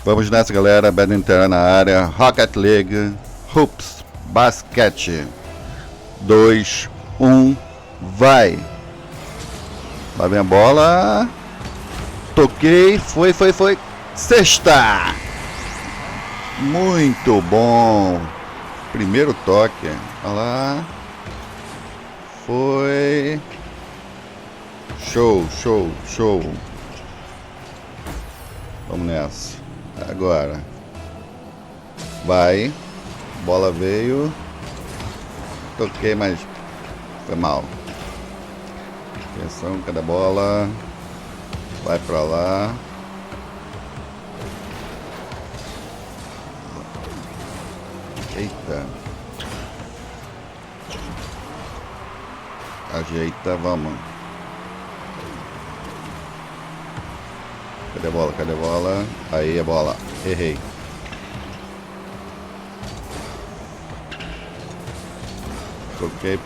Vamos nessa, galera. Badminton na área. Rocket League. Hoops. Basquete. 2, 1. Vai. Lá vem a bola. Toquei. Foi. Sexta. Muito bom. Primeiro toque. Olha lá. Foi. Show. Vamos nessa. Agora. Vai. Bola veio. Toquei, mas foi mal. Atenção, cada bola. Vai pra lá. Eita. Ajeita, vamos. Cadê a bola? Aí a bola. Errei. Toquei.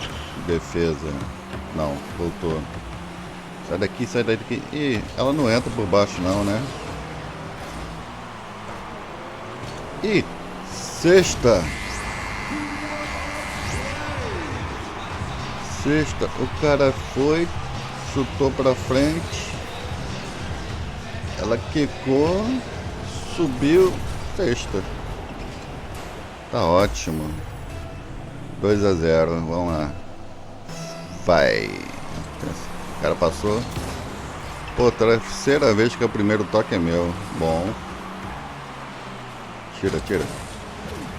Defesa. Não, voltou. Sai daqui. Ih, ela não entra por baixo não, né? Ih, sexta. O cara foi, chutou pra frente. Ela quicou, subiu, sexta. Tá ótimo. 2-0, vamos lá. Vai. O cara passou. Pô, terceira vez que o primeiro toque é meu. Bom. Tira.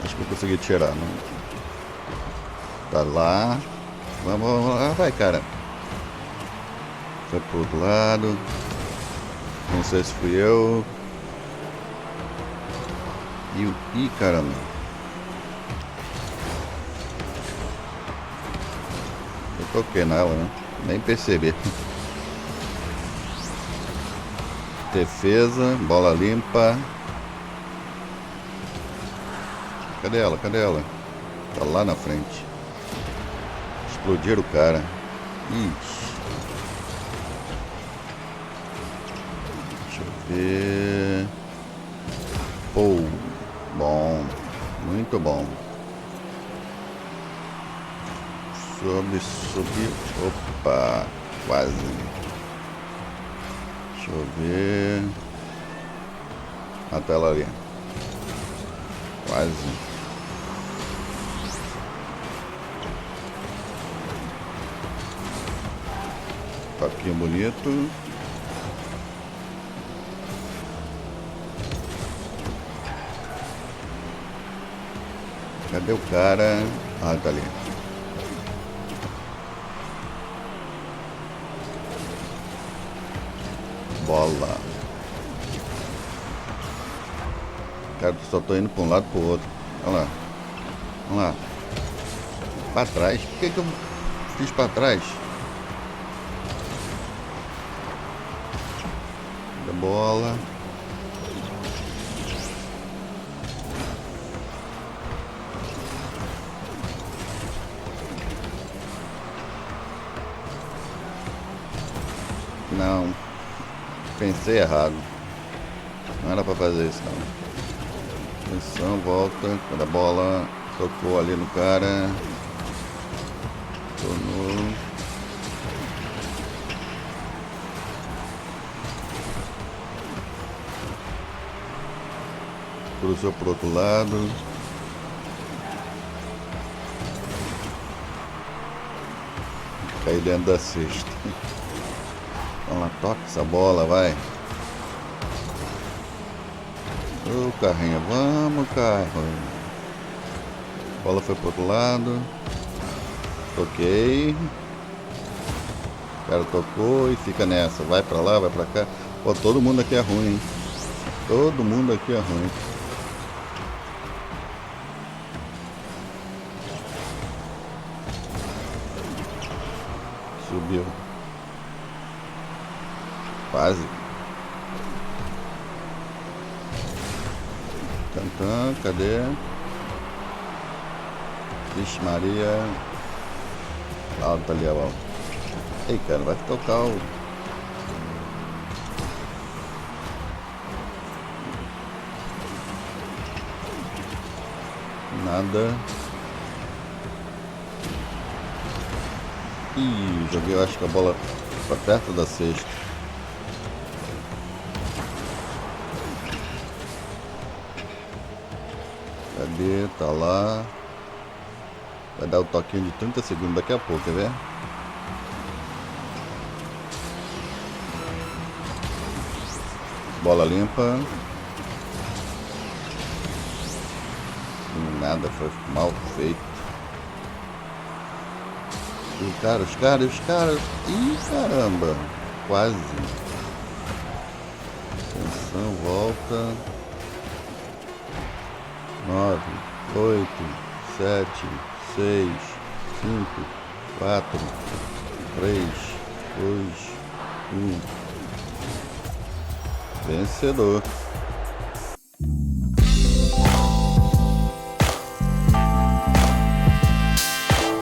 Acho que eu consegui tirar, não? Tá lá. Vamos lá, vai, cara. Foi pro outro lado. Não sei se fui eu. Ih, caramba. Eu toquei nela, né? Nem percebi. Defesa, bola limpa. Cadê ela? Tá lá na frente. Explodiram o cara. Ixi. Deixa eu ver. Pô, bom. Muito bom. Subiu. Opa, quase. Deixa eu ver. A tela ali. Quase. Toquinho bonito. Cadê o cara? Ah, tá ali. Bola. Cara, só tô indo pra um lado pro outro. Olha lá. Vamos lá. Pra trás. Por que eu fiz pra trás? Da bola. Não. Pensei errado. Não era pra fazer isso não. Atenção, volta. Quando a bola tocou ali no cara. Tornou. Cruzou pro outro lado. Caiu dentro da cesta. Vamos lá, toca essa bola, vai. Ô, carrinho, vamos, carro. A bola foi pro outro lado. Toquei. O cara tocou e fica nessa. Vai pra lá, vai pra cá. Pô, todo mundo aqui é ruim, hein? Todo mundo aqui é ruim. Subiu. Quase. Tantã, cadê? Vixe Maria. Alta ali, ó. Ei, cara, vai tocar o... Nada. Ih, joguei, eu acho que a bola pra perto da cesta. Cadê? Tá lá. Vai dar o toquinho de 30 segundos daqui a pouco, quer ver? Bola limpa. Nada, foi mal feito. Os caras. Ih, caramba. Quase. Atenção, volta. 9, 8, 7, 6, 5, 4, 3, 2, 1. Vencedor.